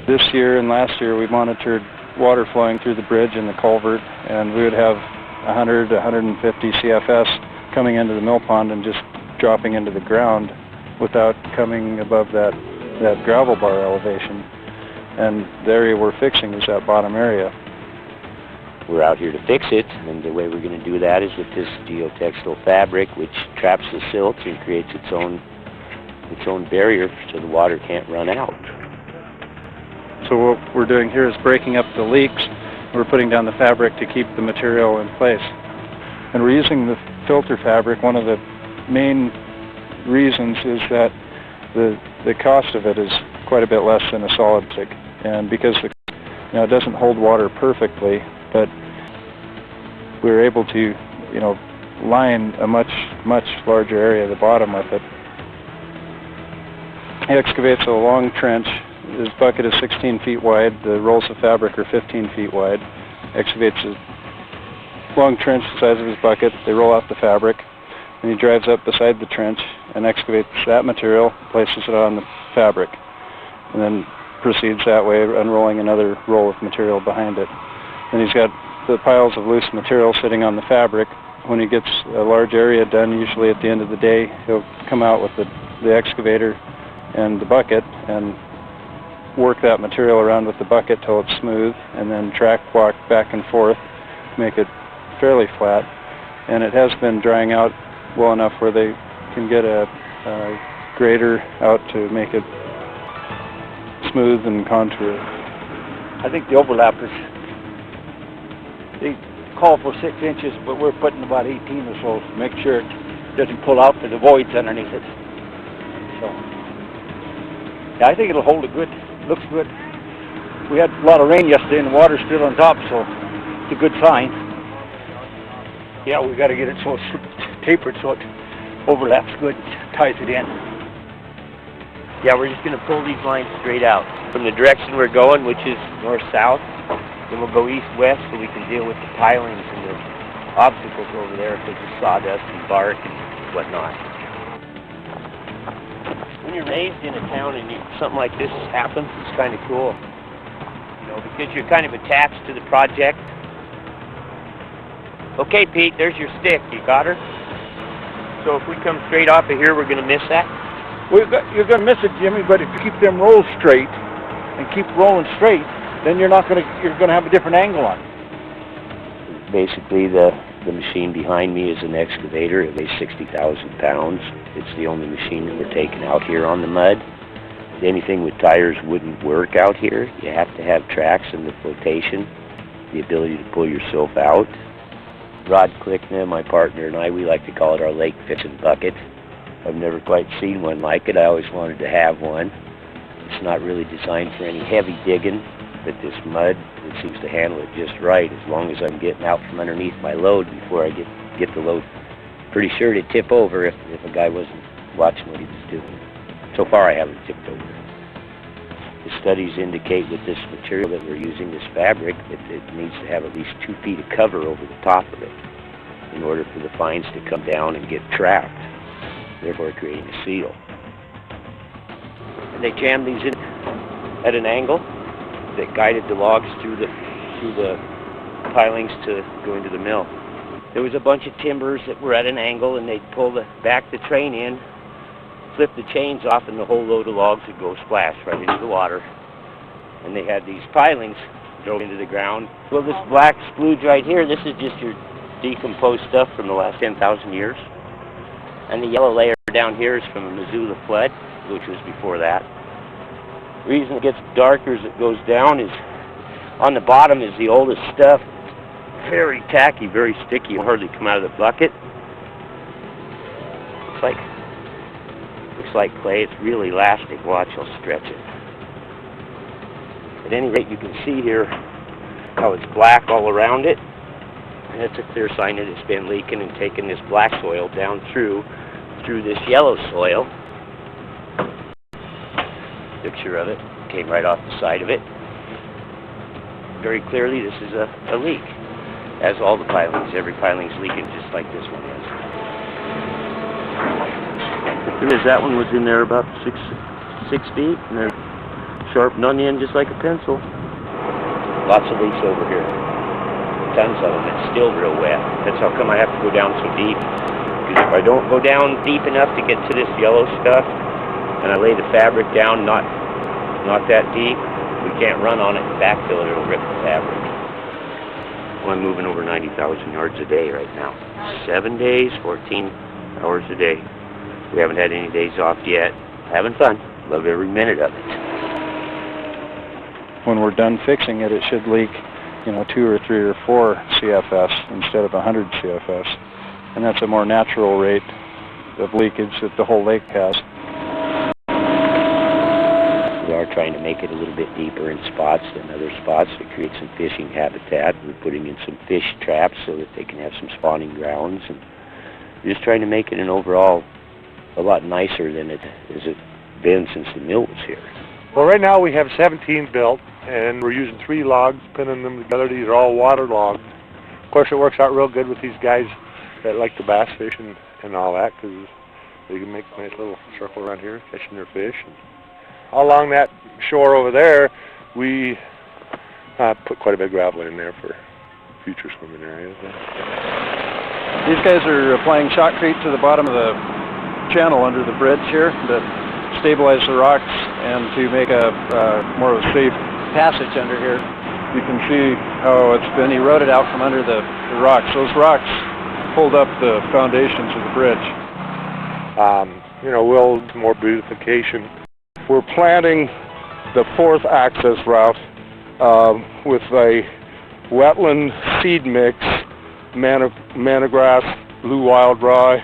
This year and last year we monitored water flowing through the bridge and the culvert, and we would have 100 to 150 CFS coming into the mill pond and just dropping into the ground without coming above that gravel bar elevation. And the area we're fixing is that bottom area. We're out here to fix it, and the way we're going to do that is with this geotextile fabric, which traps the silt and creates its own barrier so the water can't run out. So what we're doing here is breaking up the leaks. We're putting down the fabric to keep the material in place. And we're using the filter fabric. One of the main reasons is that the cost of it is quite a bit less than a solid stick. And because it doesn't hold water perfectly, but we're able to line a much larger area at the bottom with it. He excavates a long trench. His bucket is 16 feet wide. The rolls of fabric are 15 feet wide. Excavates a long trench the size of his bucket. They roll out the fabric, and he drives up beside the trench and excavates that material, places it on the fabric, and then proceeds that way, unrolling another roll of material behind it. And he's got the piles of loose material sitting on the fabric. When he gets a large area done, usually at the end of the day, he'll come out with the excavator and the bucket and work that material around with the bucket till it's smooth, and then track walk back and forth, make it fairly flat. And it has been drying out well enough where they can get a grader out to make it smooth and contoured. I think the overlap is, they call for 6 inches, but we're putting about 18 or so to make sure it doesn't pull out for the voids underneath it. So, yeah, I think it'll hold it good. Looks good. We had a lot of rain yesterday and the water's still on top, so it's a good sign. Yeah, we got to get it so it's tapered so it overlaps good, ties it in. Yeah, we're just going to pull these lines straight out from the direction we're going, which is north-south. Then we'll go east-west so we can deal with the pilings and the obstacles over there because of sawdust and bark and whatnot. When you're raised in a town and something like this happens, it's kind of cool, because you're kind of attached to the project. Okay, Pete, there's your stick. You got her? So if we come straight off of here, we're going to miss that? You're going to miss it, Jimmy, but if you keep them rolls straight and keep rolling straight, then you're going to have a different angle on it. Basically, the machine behind me is an excavator. It weighs 60,000 pounds. It's the only machine that we're taking out here on the mud. Anything with tires wouldn't work out here. You have to have tracks and the flotation, the ability to pull yourself out. Rod Klickna, my partner, and I, we like to call it our lake fishing bucket. I've never quite seen one like it. I always wanted to have one. It's not really designed for any heavy digging, but this mud, it seems to handle it just right as long as I'm getting out from underneath my load before I get the load. Pretty sure to tip over if a guy wasn't watching what he was doing. So far I haven't tipped over. The studies indicate with this material that we're using, this fabric, that it needs to have at least 2 feet of cover over the top of it in order for the fines to come down and get trapped, therefore creating a seal. And they jammed these in at an angle that guided the logs through the pilings to go into the mill. There was a bunch of timbers that were at an angle, and they'd back the train in, flip the chains off, and the whole load of logs would go splash right into the water. And they had these pilings drove into the ground. Well, this black splooge right here, this is just your decomposed stuff from the last 10,000 years. And the yellow layer down here is from a Missoula flood, which was before that. The reason it gets darker as it goes down is on the bottom is the oldest stuff. Very tacky, very sticky. It'll hardly come out of the bucket. Looks like clay. It's really elastic. Watch, I'll stretch it. At any rate, you can see here how it's black all around it. And that's a clear sign that it's been leaking and taking this black soil down through this yellow soil. Picture of it came right off the side of it. Very clearly, this is a leak. As all the pilings, every piling's leaking just like this one is. As soon as that one was in there about six feet, and they're sharpened on the end just like a pencil. Lots of leaks over here. Tons of them. It's still real wet. That's how come I have to go down so deep. Because if I don't go down deep enough to get to this yellow stuff, and I lay the fabric down not that deep, we can't run on it and backfill it. It'll rip the fabric. Well, I'm moving over 90,000 yards a day right now. 7 days, 14 hours a day. We haven't had any days off yet. Having fun. Love every minute of it. When we're done fixing it, it should leak, 2 or 3 or 4 CFS instead of 100 CFS. And that's a more natural rate of leakage that the whole lake has. We are trying to make it a little bit deeper in spots than other spots to create some fishing habitat. We're putting in some fish traps so that they can have some spawning grounds. And we're just trying to make it an overall a lot nicer than it has been since the mill was here. Well, right now we have 17 built, and we're using 3 logs, pinning them together. These are all water logs. Of course, it works out real good with these guys that like to bass fish and all that, because they can make a nice little circle around here, catching their fish. And all along that shore over there, we put quite a bit of gravel in there for future swimming areas. These guys are applying shotcrete to the bottom of the channel under the bridge here to stabilize the rocks and to make a more of a safe passage under here. You can see how it's been eroded out from under the rocks. Those rocks hold up the foundations of the bridge. We'll do more beautification. We're planting the 4th access route with a wetland seed mix, manna grass, blue wild rye,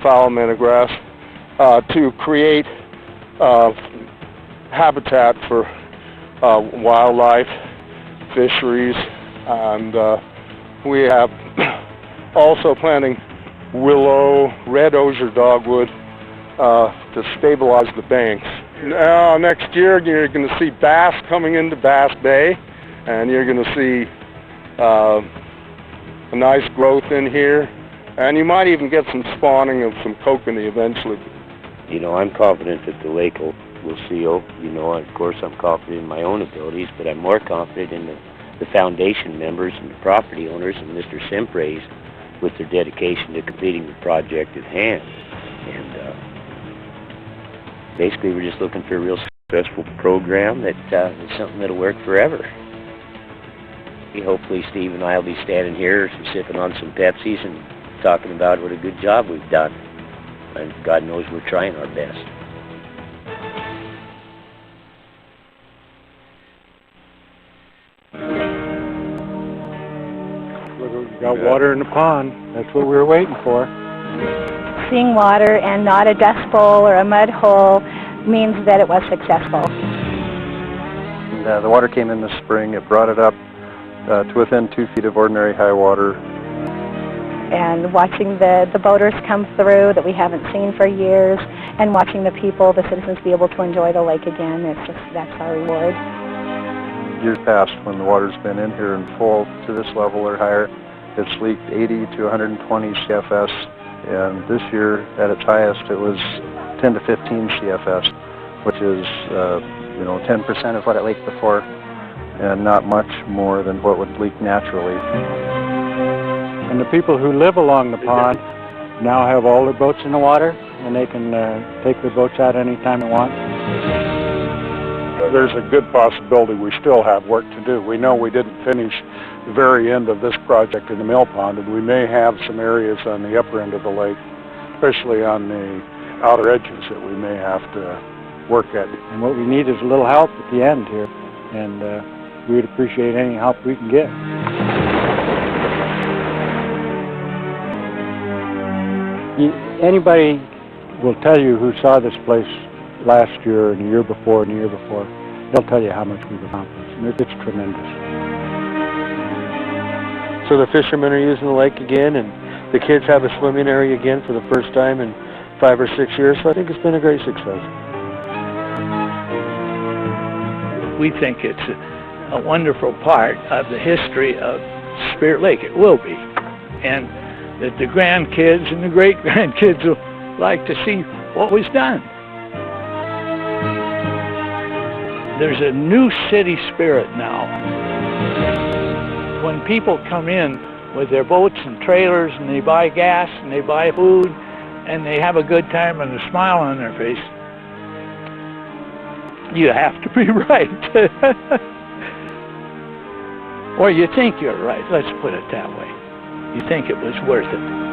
foul manna grass, to create habitat for wildlife, fisheries, and we have also planting willow, red osier dogwood to stabilize the banks. Now, next year you're going to see bass coming into Bass Bay, and you're going to see a nice growth in here, and you might even get some spawning of some kokanee eventually. I'm confident that the lake will seal. Of course I'm confident in my own abilities, but I'm more confident in the foundation members and the property owners and Mr. Sempre's with their dedication to completing the project at hand. And basically we're just looking for a real successful program that is something that'll work forever. Hopefully Steve and I will be standing here sipping on some Pepsis and talking about what a good job we've done. And God knows we're trying our best. We've got water in the pond. That's what we were waiting for. Seeing water and not a dust bowl or a mud hole means that it was successful. And, the water came in this spring. It brought it up to within 2 feet of ordinary high water. And watching the boaters come through that we haven't seen for years, and watching the people, the citizens, be able to enjoy the lake again, that's our reward. Years past, when the water's been in here and full to this level or higher, it's leaked 80 to 120 CFS, and this year at its highest it was 10 to 15 CFS, which is 10% of what it leaked before, and not much more than what would leak naturally. And the people who live along the pond now have all their boats in the water, and they can take their boats out anytime they want. There's a good possibility we still have work to do. We know we didn't finish the very end of this project in the mill pond, and we may have some areas on the upper end of the lake, especially on the outer edges, that we may have to work at. And what we need is a little help at the end here, and we'd appreciate any help we can get. Anybody will tell you who saw this place last year and the year before and the year before, they'll tell you how much we've accomplished, and it's tremendous. So the fishermen are using the lake again, and the kids have a swimming area again for the first time in 5 or 6 years, so I think it's been a great success. We think it's a wonderful part of the history of Spirit Lake. It will be. And that the grandkids and the great-grandkids will like to see what was done. There's a new city spirit now. When people come in with their boats and trailers and they buy gas and they buy food and they have a good time and a smile on their face, you have to be right. Or you think you're right, let's put it that way. You think it was worth it.